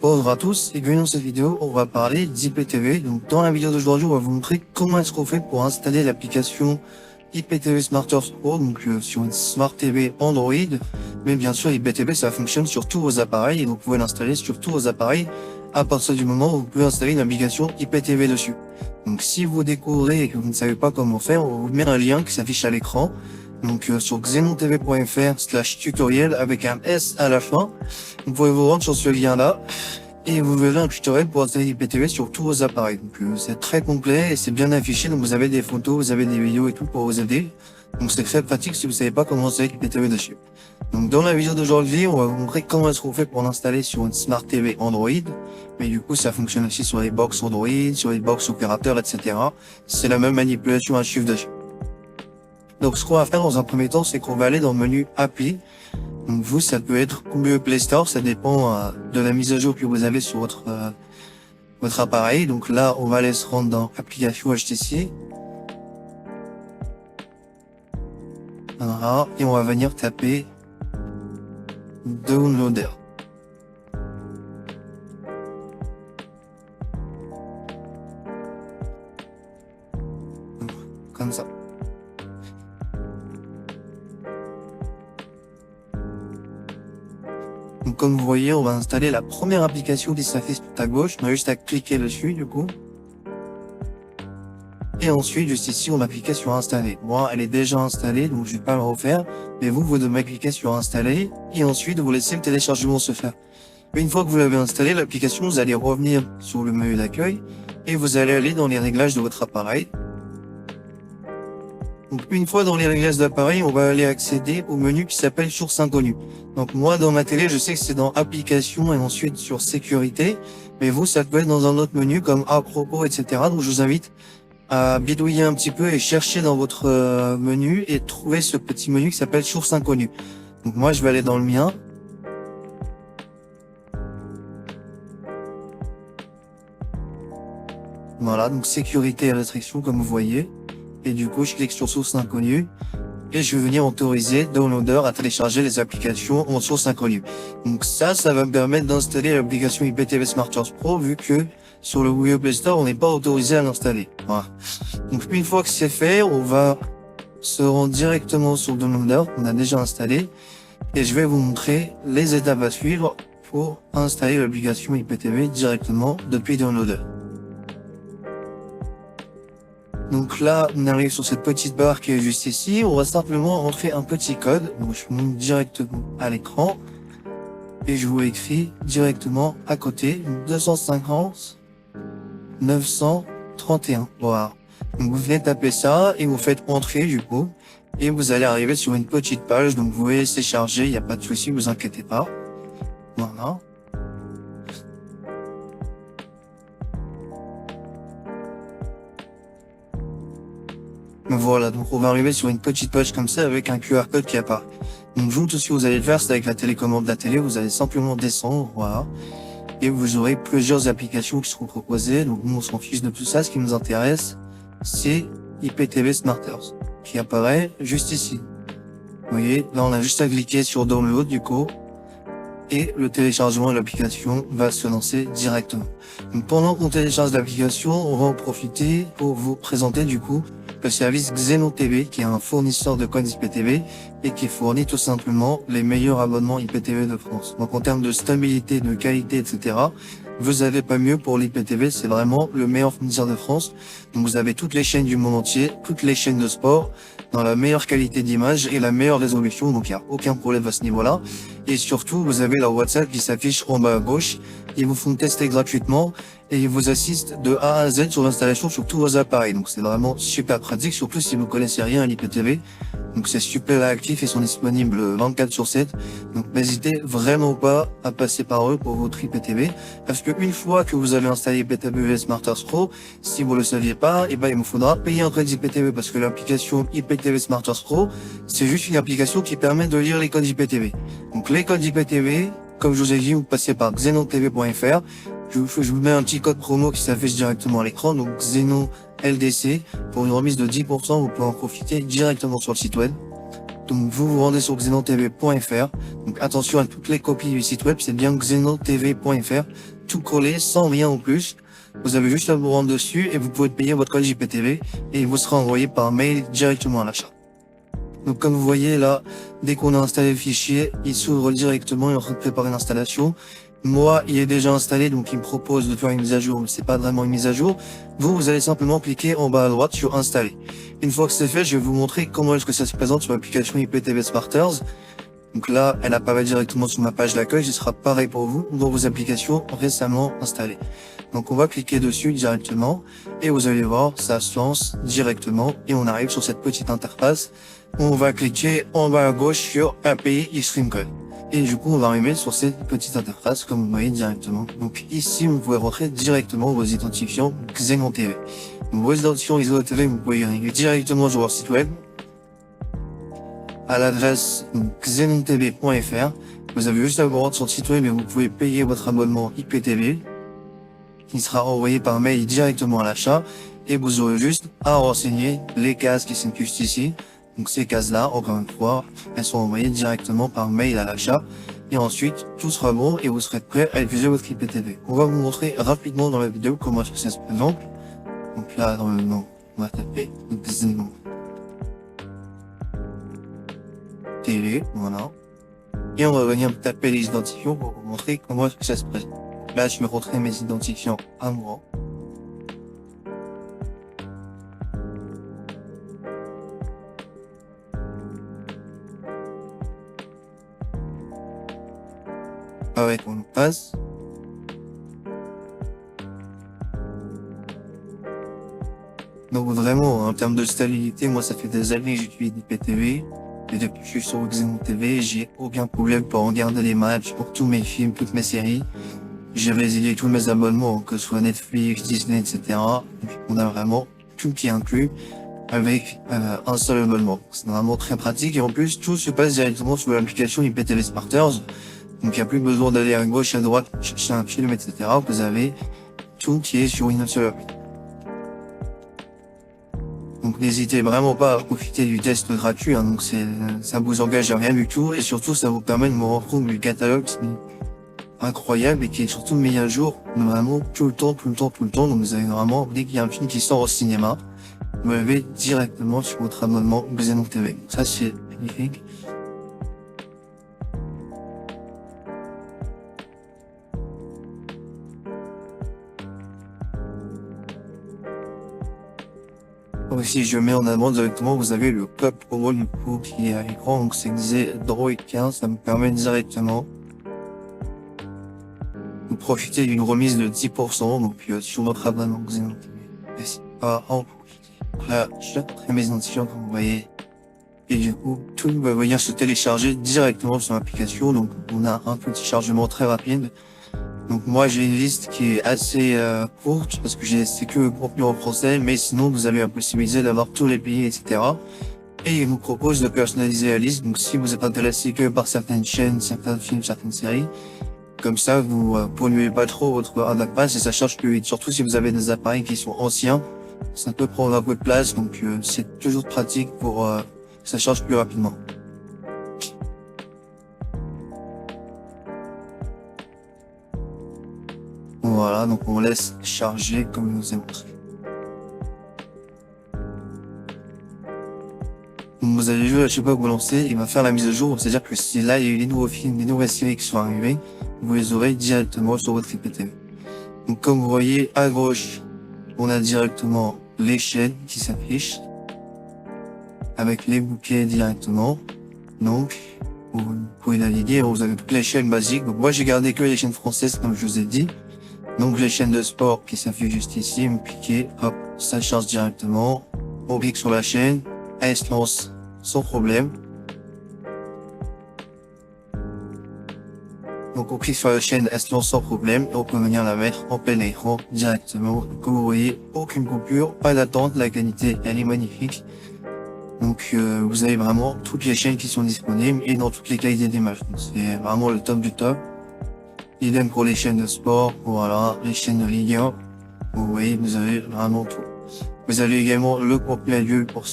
Bonjour à tous et bienvenue dans cette vidéo, on va parler d'IPTV. Donc dans la vidéo d'aujourd'hui, on va vous montrer comment est-ce qu'on fait pour installer l'application IPTV SmartTours Pro, donc sur une Smart TV Android. Mais bien sûr, IPTV ça fonctionne sur tous vos appareils et donc vous pouvez l'installer sur tous vos appareils à partir du moment où vous pouvez installer une application IPTV dessus. Donc si vous découvrez et que vous ne savez pas comment faire, on vous met un lien qui s'affiche à l'écran. Donc sur xenontv.fr/tutoriel avec un S à la fin. Vous pouvez vous rendre sur ce lien là et vous verrez un tutoriel pour installer IPTV sur tous vos appareils. Donc c'est très complet et c'est bien affiché, donc vous avez des photos, vous avez des vidéos et tout pour vous aider. Donc c'est très pratique si vous savez pas comment installer IPTV dessus. Donc dans la vidéo d'aujourd'hui, on va vous montrer comment est-ce qu'on fait pour l'installer sur une Smart TV Android. Mais du coup ça fonctionne aussi sur les box Android, sur les box opérateurs, etc. C'est la même manipulation à suivre dessus. Donc ce qu'on va faire dans un premier temps, c'est qu'on va aller dans le menu Appli. Donc vous, ça peut être Google Play Store, ça dépend de la mise à jour que vous avez sur votre appareil. Donc là, on va aller se rendre dans Application HTC. Voilà, et on va venir taper Downloader. Comme ça. Donc comme vous voyez, on va installer la première application qui s'affiche tout à gauche. On a juste à cliquer dessus du coup. Et ensuite, juste ici, on a cliqué sur installer. Moi, elle est déjà installée, donc je vais pas le refaire. Mais vous devez cliquer sur installer. Et ensuite, vous laissez le téléchargement se faire. Une fois que vous l'avez installé, l'application, vous allez revenir sur le menu d'accueil. Et vous allez aller dans les réglages de votre appareil. Donc une fois dans les réglages d'appareil, on va aller accéder au menu qui s'appelle Source inconnue. Donc moi dans ma télé, je sais que c'est dans Applications et ensuite sur Sécurité, mais vous ça peut être dans un autre menu comme À propos, etc. Donc je vous invite à bidouiller un petit peu et chercher dans votre menu et trouver ce petit menu qui s'appelle Source inconnue. Donc moi je vais aller dans le mien. Voilà, donc Sécurité et restrictions comme vous voyez. Et du coup, je clique sur source inconnue et je vais venir autoriser Downloader à télécharger les applications en source inconnue. Donc ça va me permettre d'installer l'application IPTV SmartTours Pro vu que sur le Google Play Store, on n'est pas autorisé à l'installer. Voilà. Donc une fois que c'est fait, on va se rendre directement sur Downloader qu'on a déjà installé et je vais vous montrer les étapes à suivre pour installer l'application IPTV directement depuis Downloader. Donc là, on arrive sur cette petite barre qui est juste ici. On va simplement rentrer un petit code. Donc je monte directement à l'écran. Et je vous écris directement à côté. 250 931. Voilà. Donc vous venez taper ça et vous faites entrer du coup. Et vous allez arriver sur une petite page. Donc vous voyez, c'est chargé. Il n'y a pas de souci, vous inquiétez pas. Voilà. Voilà, donc on va arriver sur une petite page comme ça avec un QR code qui apparaît. Donc vous, tout ce que vous allez faire, c'est avec la télécommande de la télé, vous allez simplement descendre, voilà. Et vous aurez plusieurs applications qui seront proposées. Donc nous, on s'en fiche de tout ça. Ce qui nous intéresse, c'est IPTV SmartTours, qui apparaît juste ici. Vous voyez, là on a juste à cliquer sur Download du coup. Et le téléchargement de l'application va se lancer directement. Donc pendant qu'on télécharge l'application, on va en profiter pour vous présenter du coup le service XenoTV qui est un fournisseur de codes IPTV et qui fournit tout simplement les meilleurs abonnements IPTV de France. Donc en termes de stabilité, de qualité, etc., vous avez pas mieux pour l'IPTV, c'est vraiment le meilleur fournisseur de France. Donc vous avez toutes les chaînes du monde entier, toutes les chaînes de sport, dans la meilleure qualité d'image et la meilleure résolution, donc il n'y a aucun problème à ce niveau-là. Et surtout, vous avez leur WhatsApp qui s'affiche en bas à gauche. Ils vous font tester gratuitement et ils vous assistent de A à Z sur l'installation sur tous vos appareils. Donc c'est vraiment super pratique, surtout si vous connaissez rien à l'IPTV. Donc c'est super actif et sont disponibles 24/7. Donc n'hésitez vraiment pas à passer par eux pour votre IPTV. Parce que une fois que vous avez installé IPTV SmartTours Pro, si vous le saviez pas, et ben il vous faudra payer un crédit IPTV parce que l'application IPTV SmartTours Pro, c'est juste une application qui permet de lire les codes IPTV. Donc les codes IPTV, comme je vous ai dit, vous passez par xenontv.fr. Je vous mets un petit code promo qui s'affiche directement à l'écran, donc Xeno LDC, pour une remise de 10%, vous pouvez en profiter directement sur le site web. Donc vous vous rendez sur xenontv.fr. Donc attention à toutes les copies du site web, c'est bien xenontv.fr, tout collé, sans rien en plus. Vous avez juste à vous rendre dessus et vous pouvez payer votre code JPTV et il vous sera envoyé par mail directement à l'achat. Donc comme vous voyez là, dès qu'on a installé le fichier, il s'ouvre directement, il est en train de préparer l'installation. Moi, il est déjà installé, donc il me propose de faire une mise à jour, mais c'est pas vraiment une mise à jour. Vous allez simplement cliquer en bas à droite sur installer. Une fois que c'est fait, je vais vous montrer comment est-ce que ça se présente sur l'application IPTV Smarters. Donc là, elle apparaît directement sur ma page d'accueil, ce sera pareil pour vous dans vos applications récemment installées. Donc on va cliquer dessus directement et vous allez voir, ça se lance directement et on arrive sur cette petite interface. On va cliquer en bas à gauche sur API eStream Code. Et du coup, on va arriver sur cette petite interface, comme vous voyez directement. Donc ici, vous pouvez rentrer directement vos identifiants Xenon TV. Donc, vos identifiants Xenon TV, vous pouvez y arriver directement sur leur site web, à l'adresse xenontv.fr. Vous avez juste à vous rendre sur le site web et vous pouvez payer votre abonnement IPTV, qui sera envoyé par mail directement à l'achat. Et vous aurez juste à renseigner les cases qui sont juste ici. Donc ces cases-là, encore une fois, elles sont envoyées directement par mail à l'achat. Et ensuite, tout sera bon et vous serez prêt à utiliser votre IPTV. On va vous montrer rapidement dans la vidéo comment ça se présente. Donc là, dans le nom, on va taper Xenon TV, voilà. Et on va venir taper les identifiants pour vous montrer comment ça se présente. Là, je vais rentrer mes identifiants à moi. Avec mon passe. Donc vraiment, en termes de stabilité, moi ça fait des années que j'utilise IPTV. Et depuis que je suis sur Xenon TV, j'ai aucun problème pour regarder les matchs, pour tous mes films, toutes mes séries. J'ai résilié tous mes abonnements, que ce soit Netflix, Disney, etc. Et puis on a vraiment tout qui est inclus avec un seul abonnement. C'est vraiment très pratique et en plus tout se passe directement sur l'application IPTV Smarters. Donc il n'y a plus besoin d'aller à gauche, à droite, chercher un film, etc. Vous avez tout qui est sur une seule appli. Donc n'hésitez vraiment pas à profiter du test gratuit, hein. Donc ça vous engage à rien du tout et surtout ça vous permet de me rendre compte du catalogue qui est incroyable et qui est surtout mis à jour vraiment tout le temps. Donc vous avez vraiment, dès qu'il y a un film qui sort au cinéma, vous l'avez directement sur votre abonnement Xenon TV. Ça c'est magnifique. Si je mets en avant directement, vous avez le code promo du coup qui est à l'écran, donc c'est Xedroid15, ça me permet directement de profiter d'une remise de 10%, donc sur notre abonnement Xenon TV. N'hésitez pas à en profiter. Là, je vais mes identifiants comme vous voyez. Et du coup, tout va venir se télécharger directement sur l'application, donc on a un petit chargement très rapide. Donc moi j'ai une liste qui est assez courte parce que c'est que le contenu en français, mais sinon vous avez la possibilité d'avoir tous les pays, etc. Et il vous propose de personnaliser la liste, donc si vous êtes intéressé que par certaines chaînes, certains films, certaines séries, comme ça vous polluez pas trop votre adaptation et ça charge plus vite. Surtout si vous avez des appareils qui sont anciens, ça peut prendre un peu de place, donc c'est toujours pratique pour ça charge plus rapidement. Voilà, donc on laisse charger comme je vous ai montré. Donc vous allez jouer à chaque fois que vous lancez, il va faire la mise à jour, c'est-à-dire que si là il y a eu des nouveaux films, des nouvelles séries qui sont arrivées, vous les aurez directement sur votre IPTV. Donc comme vous voyez à gauche, on a directement les chaînes qui s'affichent, avec les bouquets directement. Donc vous pouvez naviguer, vous avez toutes les chaînes basiques. Donc moi j'ai gardé que les chaînes françaises comme je vous ai dit. Donc les chaînes de sport qui s'affichent juste ici, vous cliquez, hop, ça charge directement. On clique sur la chaîne, elle se lance sans problème. Donc on clique sur la chaîne, elle se lance sans problème et on peut venir la mettre en plein écran directement. Comme vous voyez, aucune coupure, pas d'attente, la qualité elle est magnifique. Donc vous avez vraiment toutes les chaînes qui sont disponibles et dans toutes les qualités d'image. C'est vraiment le top du top. Idem pour les chaînes de sport, voilà, les chaînes de Ligue 1. Vous voyez, vous avez vraiment tout. Vous avez également le contenu à lieu pour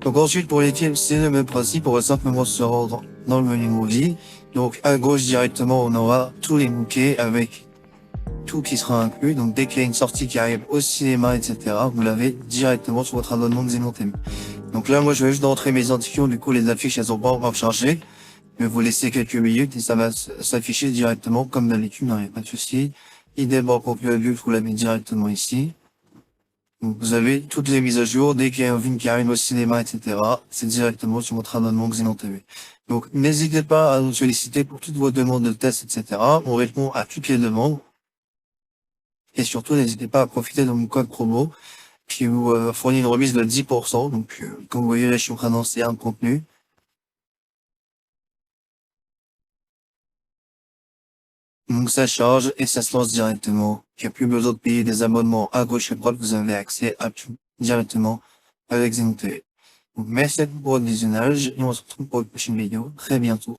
Donc ensuite, pour les films, c'est le même principe, on va simplement se rendre dans le menu movie. Donc à gauche directement, on aura tous les bouquets avec tout qui sera inclus. Donc dès qu'il y a une sortie qui arrive au cinéma, etc., vous l'avez directement sur votre abonnement de Xenon TV. Donc là, moi, je vais juste entrer mes identifiants. Du coup, les affiches, elles ont pas encore chargé. Je vais vous laisser quelques minutes et ça va s'afficher directement comme d'habitude, il n'y a pas de souci. Idem pour que je vous la mets directement ici. Donc vous avez toutes les mises à jour, dès qu'il y a un film qui arrive au cinéma, etc., c'est directement sur votre abonnement Xenon TV. Donc n'hésitez pas à nous solliciter pour toutes vos demandes de tests, etc. On répond à toutes les demandes. Et surtout, n'hésitez pas à profiter de mon code promo qui vous fournit une remise de 10%. Donc comme vous voyez là, je suis en train d'annoncer un contenu. Donc ça charge et ça se lance directement. Il n'y a plus besoin de payer des abonnements à gauche et à droite, vous avez accès à tout directement avec Xenon TV. Donc merci à vous pour votre visionnage et on se retrouve pour une prochaine vidéo très bientôt.